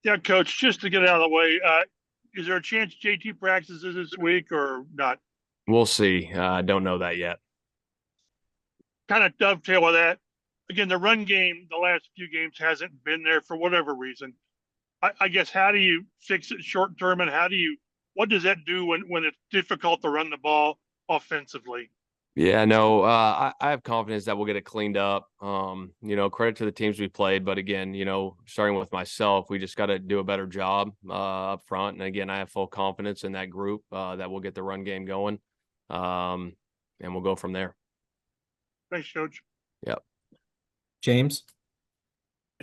Yeah, Coach, just to get it out of the way, is there a chance JT practices this week or not? We'll see. I don't know that yet. Kind of dovetail with that. Again, the run game the last few games hasn't been there for whatever reason. I guess how do you fix it short term, and what does that do when it's difficult to run the ball offensively? Yeah, no, I have confidence that we'll get it cleaned up. Credit to the teams we played, but again, starting with myself, we just got to do a better job up front. And again, I have full confidence in that group that we'll get the run game going, and we'll go from there. Thanks, Coach. Yep. James?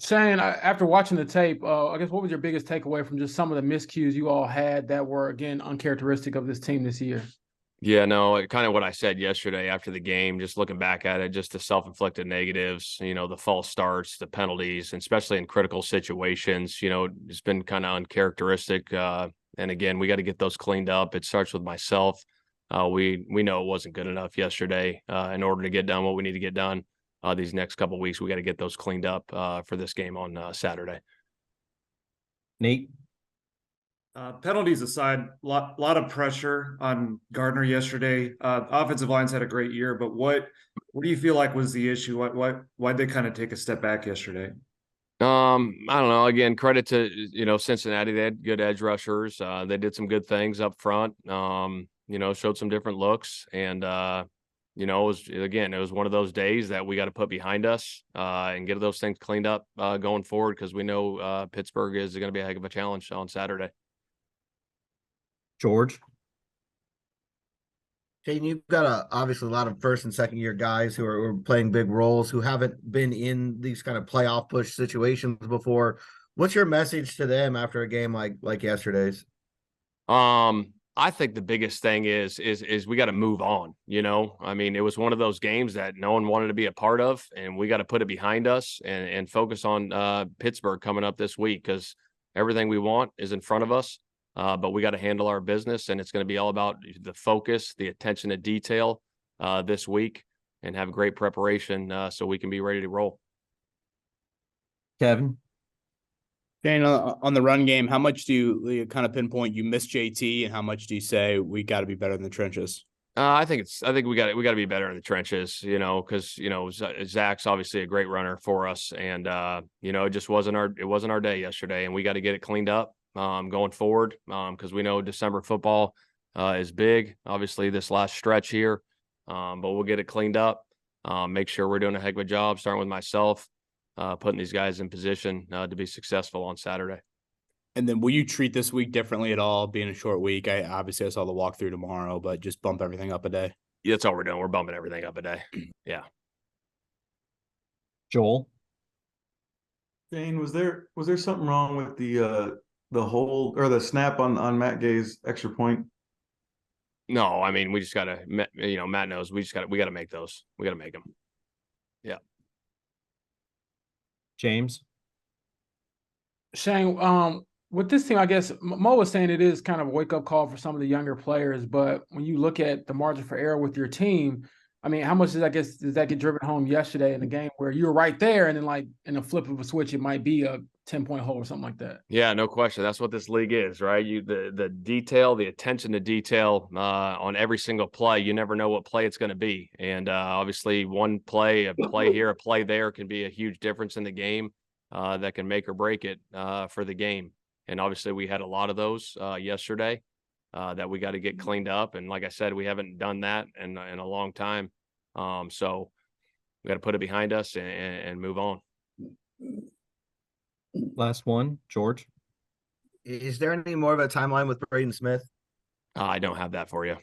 Shane, after watching the tape, I guess what was your biggest takeaway from just some of the miscues you all had that were, again, uncharacteristic of this team this year? Yeah, no, kind of what I said yesterday after the game, just looking back at it, just the self-inflicted negatives, the false starts, the penalties, and especially in critical situations, it's been kind of uncharacteristic. And again, we got to get those cleaned up. It starts with myself. We know it wasn't good enough yesterday in order to get done what we need to get done. These next couple of weeks, we got to get those cleaned up for this game on Saturday. Nate? Penalties aside, lot of pressure on Gardner yesterday. Offensive line's had a great year, but what do you feel like was the issue? Why'd they kind of take a step back yesterday? I don't know. Again, credit to Cincinnati. They had good edge rushers. They did some good things up front. Showed some different looks, and it was one of those days that we got to put behind us and get those things cleaned up going forward, because we know Pittsburgh is going to be a heck of a challenge on Saturday. George? Shane, you've got obviously a lot of first and second year guys who are playing big roles, who haven't been in these kind of playoff push situations before. What's your message to them after a game like yesterday's? I think the biggest thing is we got to move on. I mean, it was one of those games that no one wanted to be a part of, and we got to put it behind us and focus on Pittsburgh coming up this week, because everything we want is in front of us. But we got to handle our business, and it's going to be all about the focus, the attention to detail this week, and have great preparation so we can be ready to roll. Kevin? Shane, on the run game, how much do you kind of pinpoint you miss JT, and how much do you say we got to be better in the trenches? I think we got to be better in the trenches, because Zach's obviously a great runner for us, and it just wasn't our day yesterday, and we got to get it cleaned up going forward, because we know December football is big, obviously this last stretch here, but we'll get it cleaned up, make sure we're doing a heck of a job, starting with myself, putting these guys in position to be successful on Saturday. And then will you treat this week differently at all, being a short week? I saw the walkthrough tomorrow, but just bump everything up a day. Yeah, that's all we're doing. We're bumping everything up a day. Yeah. Joel? Shane, was there something wrong with the hold or the snap on Matt Gay's extra point? No, I mean, we just got to, Matt knows we got to make those. We got to make them. Yeah. James? Shane, with this team, I guess Mo was saying it is kind of a wake-up call for some of the younger players, but when you look at the margin for error with your team, I mean, how much does that get driven home yesterday in the game where you were right there, and then like in a flip of a switch, it might be a 10-point hole or something like that? Yeah, no question. That's what this league is, right? The detail, the attention to detail on every single play. You never know what play it's going to be, and obviously, one play, a play here, a play there, can be a huge difference in the game that can make or break it for the game. And obviously, we had a lot of those yesterday that we got to get cleaned up. And like I said, we haven't done that in a long time. So we got to put it behind us and move on. Last one, George? Is there any more of a timeline with Braden Smith? I don't have that for you.